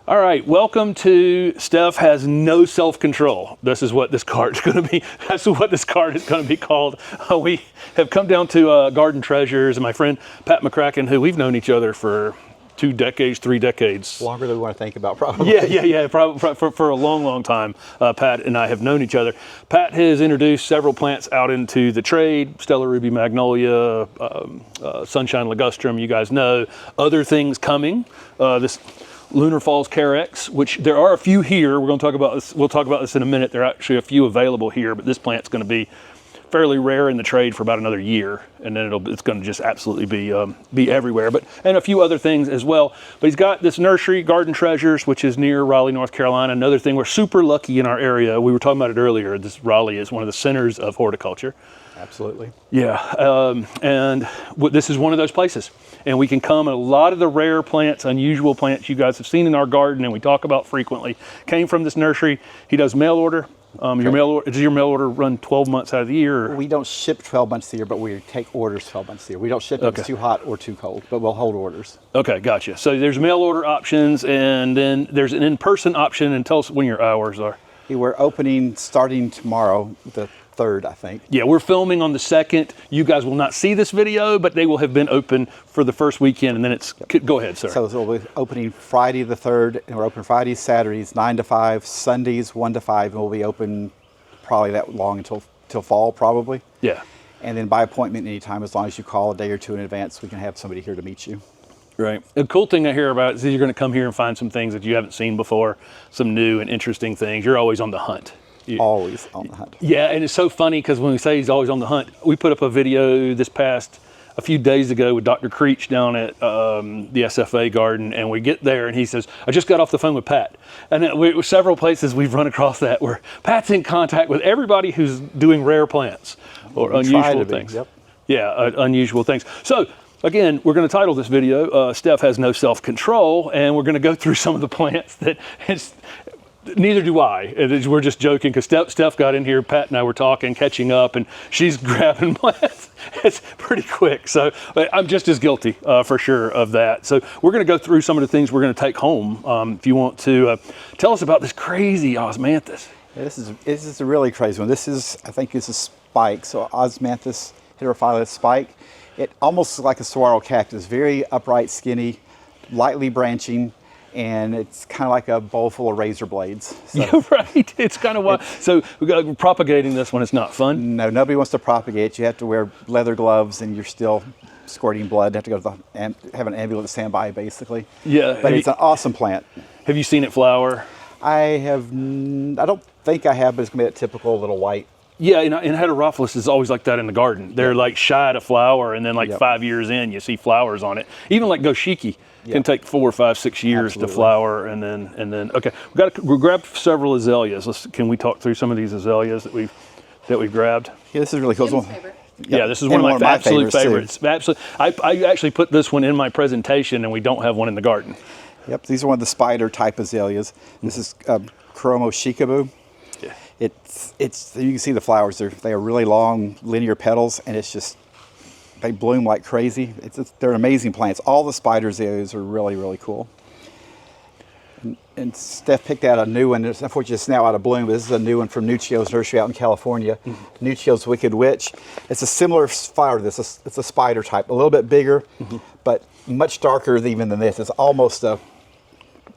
All right, welcome to Steph Has No Self-Control. This is what this card is going to be. That's what this card is going to be called. We have come down to Garden Treasures, and my friend Pat McCracken, who we've known each other for 2 decades, 3 decades. Longer than we want to think about, probably. Yeah, probably for a long time. Pat and I have known each other. Pat has introduced several plants out into the trade, Stellar Ruby Magnolia, Sunshine Ligustrum, you guys know. Other things coming, this Lunar Falls Carex, which there are a few here. We're going to talk about this. We'll talk about this in a minute. There are actually a few available here, but this plant's going to be fairly rare in the trade for about another year, and then it's going to just absolutely be everywhere. And a few other things as well. But he's got this nursery, Garden Treasures, which is near Raleigh, North Carolina. Another thing, we're super lucky in our area. We were talking about it earlier. This Raleigh is one of the centers of horticulture. Absolutely. Yeah, and this is one of those places. And we can come, and a lot of the rare plants, unusual plants you guys have seen in our garden and we talk about frequently came from this nursery. He does mail order. Does your mail order run 12 months out of the year? Or? We don't ship 12 months a year, but we take orders 12 months a year. We don't ship if it's too hot or too cold, but we'll hold orders. Okay, gotcha. So there's mail order options, and then there's an in-person option. And tell us when your hours are. We're opening starting tomorrow, the 3rd, I think. Yeah, we're filming on the 2nd. You guys will not see this video, but they will have been open for the first weekend, and then it's, go ahead, sir. So we'll be opening Friday the 3rd, and we're open Fridays, Saturdays, 9 to 5, Sundays, 1 to 5, and we'll be open probably that long until fall, probably. Yeah. And then by appointment anytime, as long as you call a day or two in advance, we can have somebody here to meet you. Right. The cool thing I hear about is you're going to come here and find some things that you haven't seen before, some new and interesting things. You're always on the hunt. Always on the hunt. Yeah, and it's so funny because when we say he's always on the hunt, we put up a video a few days ago with Dr. Creech down at the SFA garden, and we get there and he says, I just got off the phone with Pat. And several places we've run across that where Pat's in contact with everybody who's doing rare plants or unusual things. Yep. Yeah, unusual things. So again, we're going to title this video, Steph Has No Self-Control, and we're going to go through some of the plants that neither do I. We're just joking because Steph got in here, Pat and I were talking, catching up, and she's grabbing plants. It's pretty quick. So I'm just as guilty for sure of that. So we're going to go through some of the things we're going to take home. If you want to tell us about this crazy Osmanthus. Yeah, this is a really crazy one. I think it's a spike. So Osmanthus heterophyllus spike. It almost looks like a saguaro cactus, very upright, skinny, lightly branching. And it's kind of like a bowl full of razor blades. So yeah, right. It's kind of wild. So propagating this one is not fun? No, nobody wants to propagate. You have to wear leather gloves, and you're still squirting blood. You have to go to have an ambulance standby, basically. Yeah. But it's an awesome plant. Have you seen it flower? I don't think I have, but it's going to be that typical little white. Yeah, and heterophyllus is always like that in the garden. They're like shy to flower, and then 5 years in, you see flowers on it. Even like Goshiki can take 4, 5, 6 years to flower, and then okay. We grabbed several azaleas. Can we talk through some of these azaleas that we've grabbed? Yeah, this is really cool. Yeah, this is one of my absolute favorites. I actually put this one in my presentation, and we don't have one in the garden. Yep, these are one of the spider type azaleas. This is Corylopsis. Yeah. You can see the flowers. They are really long, linear petals, and they bloom like crazy. They're amazing plants. All the spider azaleas are really, really cool. And Steph picked out a new one. Unfortunately, it's now out of bloom, but this is a new one from Nuccio's nursery out in California. Nuccio's Wicked Witch. It's a similar flower to this. It's a spider type, a little bit bigger, but much darker even than this. It's almost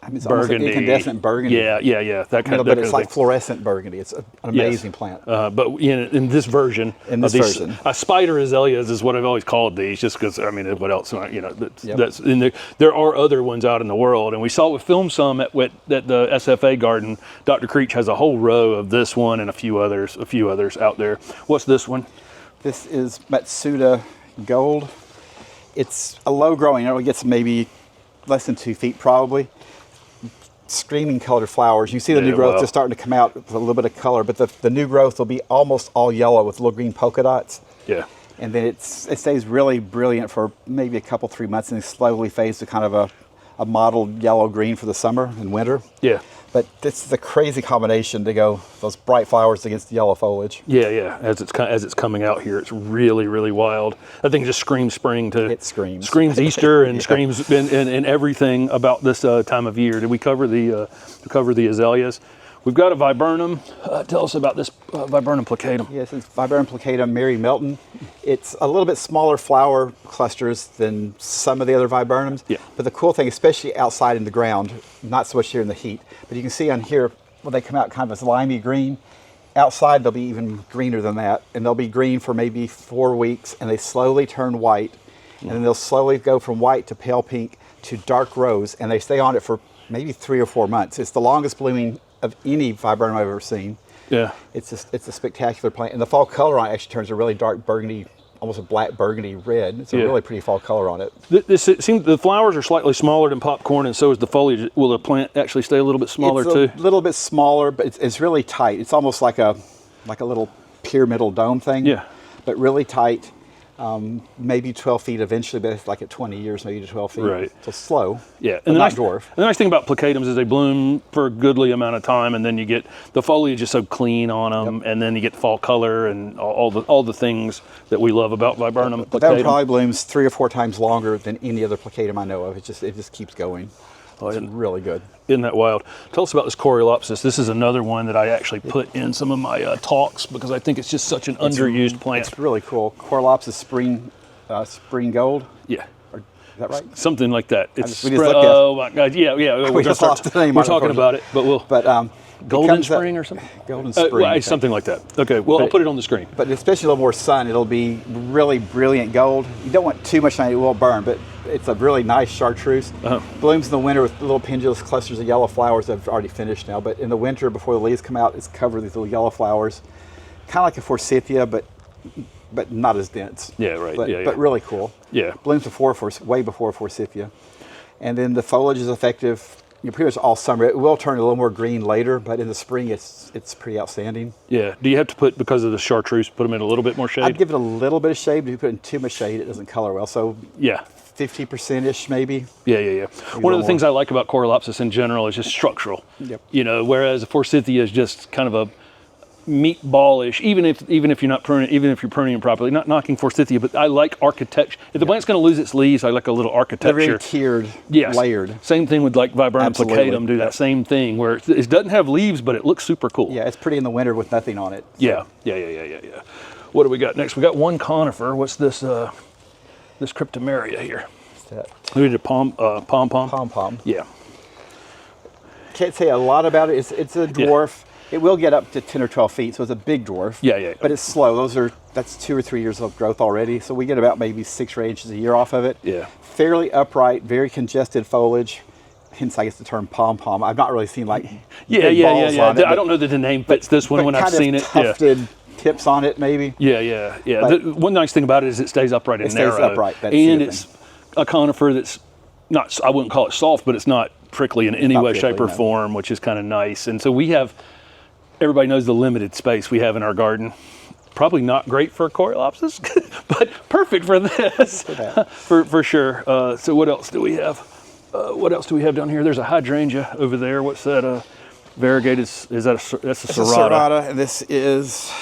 it's burgundy. Almost like incandescent burgundy. Yeah. That kind of. But it's like fluorescent burgundy. It's an amazing plant. But in this version, a spider azaleas is what I've always called these, just because what else? That's in there. There are other ones out in the world, and we saw with Film some at the SFA garden. Dr. Creech has a whole row of this one and a few others out there. What's this one? This is Matsuda Gold. It's a low growing. It gets maybe less than 2 feet probably. Screaming colored flowers. You see the new growth just starting to come out with a little bit of color, but the new growth will be almost all yellow with little green polka dots. Yeah. And then it stays really brilliant for maybe a couple, 3 months, and it slowly fades to kind of a mottled yellow-green for the summer and winter. Yeah. But this is a crazy combination to go those bright flowers against the yellow foliage. Yeah, yeah. As it's coming out here, it's really, really wild. I think it just screams spring to. It screams. Screams Easter and screams and everything about this time of year. Did we cover the azaleas? We've got a viburnum. Tell us about this viburnum plicatum. Yes, it's Viburnum plicatum, Mary Milton. It's a little bit smaller flower clusters than some of the other viburnums. Yeah. But the cool thing, especially outside in the ground, not so much here in the heat, but you can see on here when they come out kind of a slimy green. Outside they'll be even greener than that, and they'll be green for maybe 4 weeks, and they slowly turn white, and then they'll slowly go from white to pale pink to dark rose, and they stay on it for maybe 3 or 4 months. It's the longest blooming of any viburnum I've ever seen. Yeah. It's a spectacular plant, and the fall color on it actually turns a really dark burgundy, almost a black burgundy red. It's a really pretty fall color on it. It seems the flowers are slightly smaller than popcorn, and so is the foliage. Will the plant actually stay a little bit smaller too? It's a little bit smaller, but it's really tight. It's almost like a little pyramidal dome thing. Yeah. But really tight. Maybe 12 feet eventually, but it's like at 20 years, maybe to 12 feet. Right. So slow. Yeah, and not dwarf. And the nice thing about plicatums is they bloom for a goodly amount of time, and then you get the foliage is so clean on them, and then you get fall color and all the things that we love about viburnum. But that one probably blooms 3 or 4 times longer than any other plicatum I know of. It just keeps going. It's really good. Isn't that wild? Tell us about this Corylopsis. This is another one that I actually put in some of my talks because I think it's just such an underused plant. It's really cool. Corylopsis spring gold. Yeah. Is that right? Something like that. We just looked at it. Oh my God! Yeah. We're talking about it, but Golden Spring or something. Golden Spring. Something like that. Okay. Well, I'll put it on the screen. But especially a little more sun, it'll be really brilliant gold. You don't want too much sun; it will burn. But it's a really nice chartreuse. Blooms in the winter with little pendulous clusters of yellow flowers that have already finished now. But in the winter, before the leaves come out, it's covered with these little yellow flowers, kind of like a forsythia, but not as dense. Yeah, right. But really cool. Yeah. Blooms way before forsythia, and then the foliage is effective. Pretty much all summer. It will turn a little more green later, but in the spring it's pretty outstanding. Yeah. Do you have to put, because of the chartreuse, put them in a little bit more shade? I'd give it a little bit of shade, but if you put in too much shade, it doesn't color well. So yeah, 50%-ish maybe. Yeah. One of the things I like about Corylopsis in general is just structural. Yep. Whereas a forsythia is just kind of a meatballish, even if you're not pruning, even if you're pruning it properly. Not knocking forsythia, but I like architecture. If the plant's going to lose its leaves, I like a little architecture. They're very tiered, layered. Same thing with like Viburnum plicatum. Do that same thing where it doesn't have leaves, but it looks super cool. Yeah, it's pretty in the winter with nothing on it. So. Yeah. What do we got next? We got one conifer. What's this? This Cryptomeria here. We did a pom pom. Pom pom. Yeah. Can't say a lot about it. It's a dwarf. Yeah. It will get up to 10 or 12 feet, so it's a big dwarf. Yeah. But it's slow. That's 2 or 3 years of growth already. So we get about maybe 6 or 8 inches a year off of it. Yeah. Fairly upright, very congested foliage. Hence, I guess the term pom pom. I've not really seen like big balls on it. I don't know that the name fits this one when I've seen it. Tufted tips on it, maybe. Yeah. One nice thing about it is it stays upright and narrow. It stays upright. And it's a conifer that's not, I wouldn't call it soft, but it's not prickly in any way, shape, or form, which is kind of nice. And so we have. Everybody knows the limited space we have in our garden. Probably not great for Corylopsis, but perfect for this, for sure. So what else do we have? Down here? There's a hydrangea over there. What's that? Variegated? That's a serrata? It's a serrata, and this is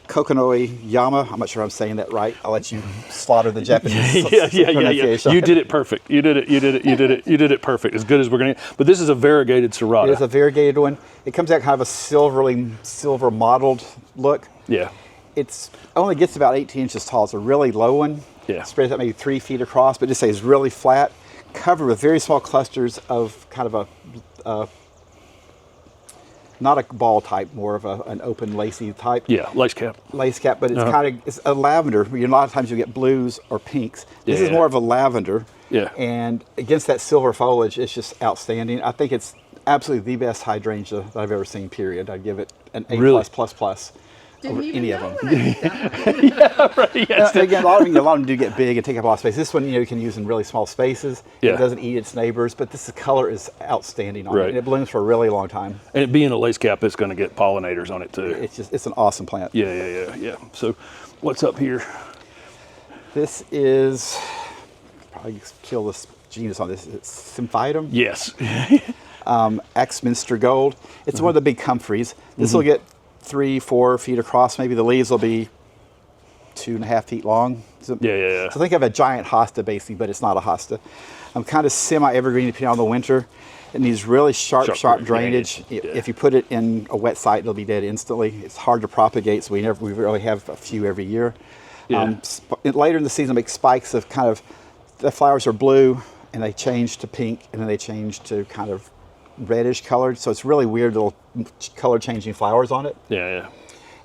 Kokonoi Yama. I'm not sure I'm saying that right. I'll let you slaughter the Japanese pronunciation. You did it perfect. You did it perfect. As good as we're going to. But this is a variegated serrata. It is a variegated one. It comes out kind of a silver mottled look. Yeah. It's only gets about 18 inches tall. It's a really low one. Yeah. Spreads out maybe 3 feet across, but just say it's really flat, covered with very small clusters of kind of a not a ball type, more of an open lacy type. Yeah, lace cap. Lace cap, but it's it's a lavender. A lot of times you get blues or pinks. This is more of a lavender. Yeah. And against that silver foliage, it's just outstanding. I think it's absolutely the best hydrangea that I've ever seen, period. I'd give it an A+++. Over any of them. Yeah, right. Yes. Again, a lot of them do get big and take up a lot of space. This one, you can use in really small spaces. Yeah. It doesn't eat its neighbors, but this color is outstanding on it. And it blooms for a really long time. And it being a lace cap, it's going to get pollinators on it too. It's an awesome plant. Yeah. So, what's up here? This is probably kill this genus on this. It's Symphytum. Yes. Axminster Gold. It's one of the big comfreys. This will get 3-4 feet across. Maybe the leaves will be 2.5 feet long. So, Yeah. So think of a giant hosta basically, but it's not a hosta. Kind of semi-evergreen depending on the winter. It needs really sharp drainage. Yeah. If you put it in a wet site, it'll be dead instantly. It's hard to propagate, so we really have a few every year. Yeah. Later in the season, make spikes of kind of, the flowers are blue and they change to pink and then they change to kind of reddish colored. So it's really weird little color changing flowers on it. Yeah.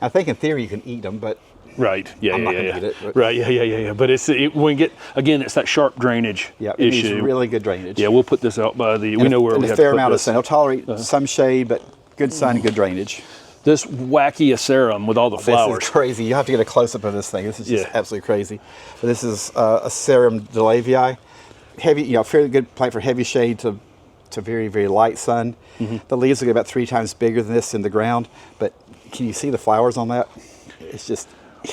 I think in theory you can eat them, but Right. Yeah. I'm not yeah. gonna eat it, but- Right. Yeah. But when we get again, it's that sharp drainage yeah, it issue. needs really good drainage. Yeah, we'll put this out by the. We know where we a have fair to put amount of this. sun. It'll tolerate some shade, but good sun and good drainage. This wacky Asarum with all the flowers. This is crazy. You have to get a close up of this thing. This is just Yeah. absolutely crazy. But this is Asarum delavayi. Heavy, fairly good plant for heavy shade to very, very light sun. The leaves will get about 3 times bigger than this in the ground. But can you see the flowers on that? It's just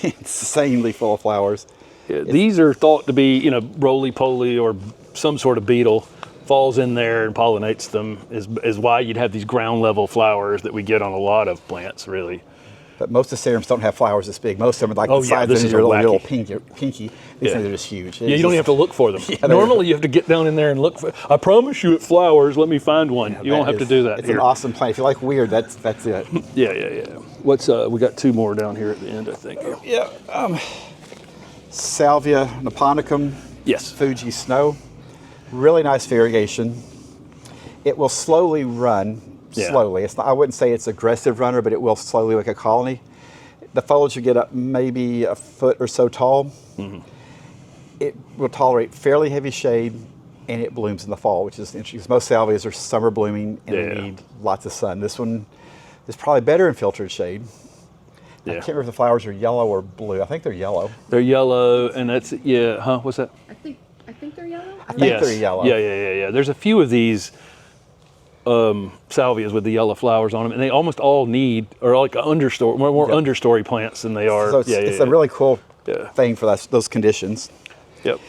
insanely full of flowers. Yeah, these are thought to be, roly-poly or some sort of beetle falls in there and pollinates them is why you'd have these ground level flowers that we get on a lot of plants, really. But most Asarums don't have flowers this big. Most of them are like the size this of is your a little wacky. pinky. These things are just huge. Yeah, you don't even have to look for them. Yeah, Normally you have to get down in there and look for, I promise you it flowers, let me find one. You don't have to do that It's here. an awesome plant. If you like weird, that's it. Yeah. What's we got 2 more down here at the end, I think. Yeah. Salvia niponicum. Yes. Fuji snow. Really nice variegation. It will slowly run. Yeah. Slowly. It's not, I wouldn't say it's aggressive runner, but it will slowly like a colony. The foliage will get up maybe a foot or so tall. It will tolerate fairly heavy shade, and it blooms in the fall, which is interesting. 'Cause most salvias are summer blooming and they need lots of sun. This one is probably better in filtered shade. I can't remember if the flowers are yellow or blue. I think they're yellow. They're yellow, and that's what's that? I think they're yellow. I think they're yellow. Yeah. There's a few of these salvias with the yellow flowers on them, and they almost all need, or like understory, more understory plants than they are. So it's a really cool Yeah. thing for those conditions. Yep.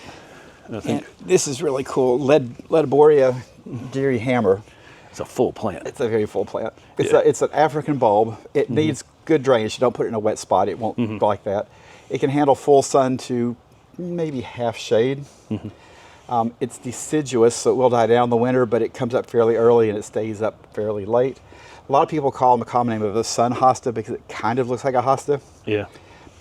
And I think And this is really cool. Ledebouria Geary hammer. it's a full plant. It's a very full plant. Yeah. It's an African bulb. It needs good drainage. Don't put it in a wet spot. It won't go like that. It can handle full sun to maybe half shade. It's deciduous, so it will die down in the winter, but it comes up fairly early and it stays up fairly late. A lot of people call them a common name of the sun hosta because it kind of looks like a hosta, Yeah.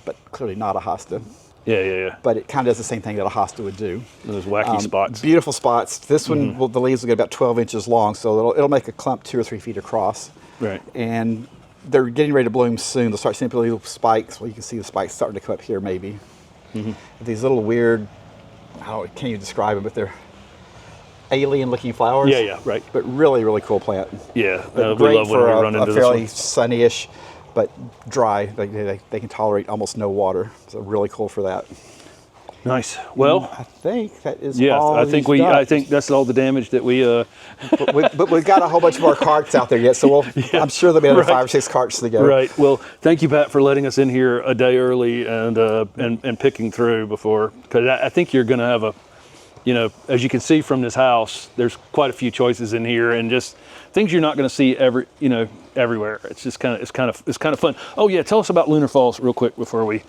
but clearly not a hosta. Yeah. But it kind of does the same thing that a hosta would do. And those wacky spots. Beautiful spots. This one, the leaves will get about 12 inches long, so it'll make a clump 2 or 3 feet across. Right. And they're getting ready to bloom soon. They'll start simply little spikes. Well, you can see the spikes starting to come up here, maybe. These little weird, can't even describe them, but they're alien-looking flowers. Yeah, right. But really, really cool plant. Yeah. But We great love when for we run a into this fairly one. sunnyish, but dry. They can tolerate almost no water. So really cool for that. Nice. Well, I think that is yeah, all I think we've got. I think that's all the damage that we but we've got a whole bunch of our carts out there yet, so I'm sure there'll be another 5 or 6 carts to go. Right. Well, thank you, Pat, for letting us in here a day early and picking through before, because I think you're going to have as you can see from this house, there's quite a few choices in here, and just things you're not going to see everywhere. It's just kind of fun. Oh yeah, tell us about Lunar Falls real quick before we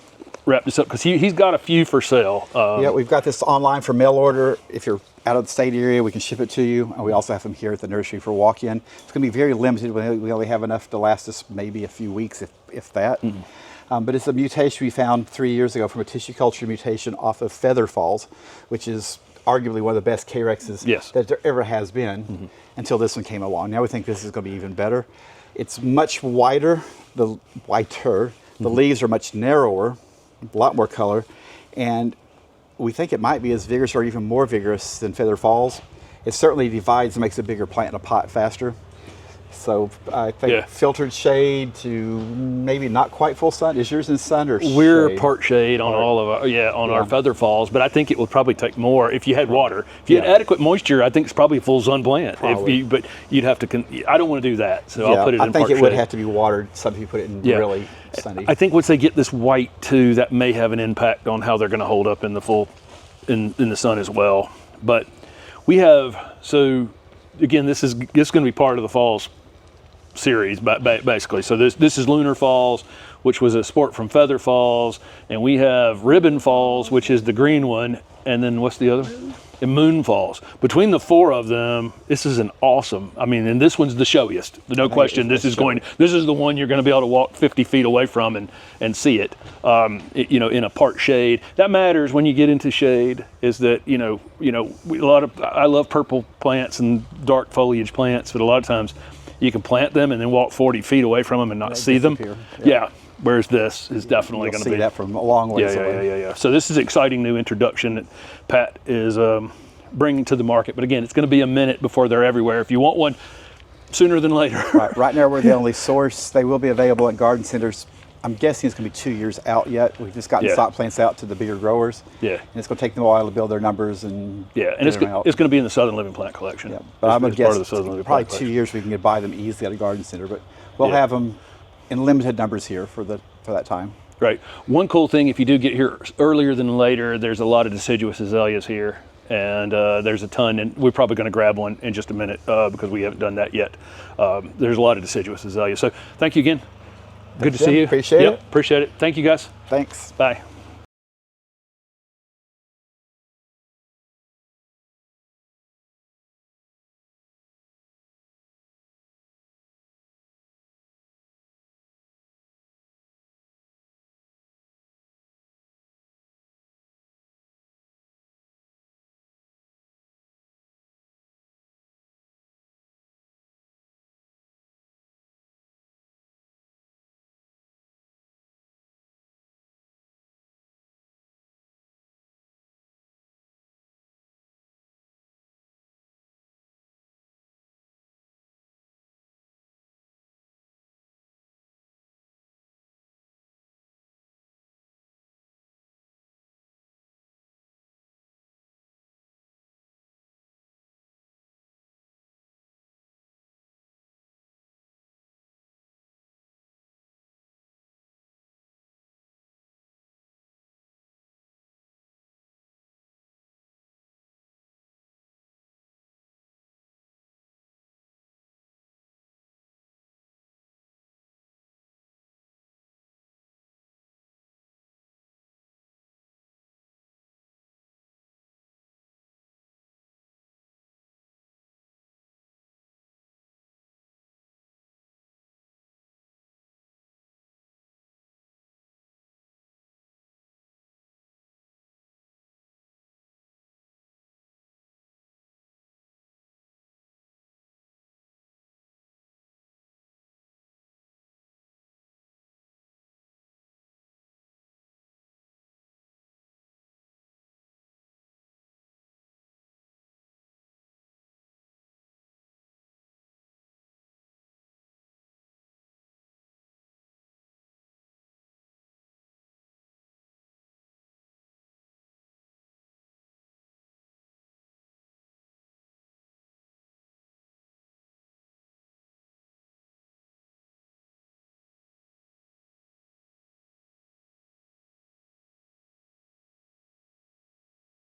wrap this up, because he's got a few for sale. Yeah, we've got this online for mail order. If you're out of the state area, we can ship it to you. And we also have them here at the nursery for walk-in. It's going to be very limited. We only have enough to last us maybe a few weeks, if that. But it's a mutation we found 3 years ago from a tissue culture mutation off of Feather Falls, which is arguably one of the best Carexes that there ever has been until this one came along. Now we think this is going to be even better. It's much whiter. The leaves are much narrower, a lot more color, and we think it might be as vigorous or even more vigorous than Feather Falls. It certainly divides and makes a bigger plant in a pot faster. So I think filtered shade to maybe not quite full sun. Is yours in sun or We're shade? part shade on all of our Feather Falls, but I think it would probably take more if you had water. If you had adequate moisture, I think it's probably a full sun plant. But you'd have to. I don't want to do that, so I'll put it in part shade. I think it would have to be watered. Some people put it in really sunny. I think once they get this white too, that may have an impact on how they're going to hold up in the in the sun as well. But we have again, this is going to be part of the Falls series, basically. So this is Lunar Falls, which was a sport from Feather Falls, and we have Ribbon Falls, which is the green one, and then what's the other? And Moon Falls. Between the 4 of them, this is an awesome. I mean, and this one's the showiest. No question. This is the one you're going to be able to walk 50 feet away from and see it. You know, in a part shade. That matters when you get into shade. Is that I love purple plants and dark foliage plants, but a lot of times you can plant them and then walk 40 feet away from them and not see them. Yeah. Whereas this is definitely going to be. See that from a long ways away. Yeah. So this is an exciting new introduction that Pat is bringing to the market. But again, it's going to be a minute before they're everywhere. If you want one, sooner than later. Right now we're the only source. They will be available at garden centers. I'm guessing it's going to be 2 years out yet. We've just gotten stock plants out to the bigger growers. Yeah. And it's going to take them a while to build their numbers and and it's going to be in the Southern Living Plant Collection. Yeah. But I'm going to guess probably 2 years we can buy them easily at a garden center. But we'll have them in limited numbers here for that time. Right. One cool thing, if you do get here earlier than later, there's a lot of deciduous azaleas here, and there's a ton, and we're probably going to grab one in just a minute because we haven't done that yet. There's a lot of deciduous azaleas. So thank you again. Good to see you. Appreciate it. Appreciate it. Thank you, guys. Thanks. Bye.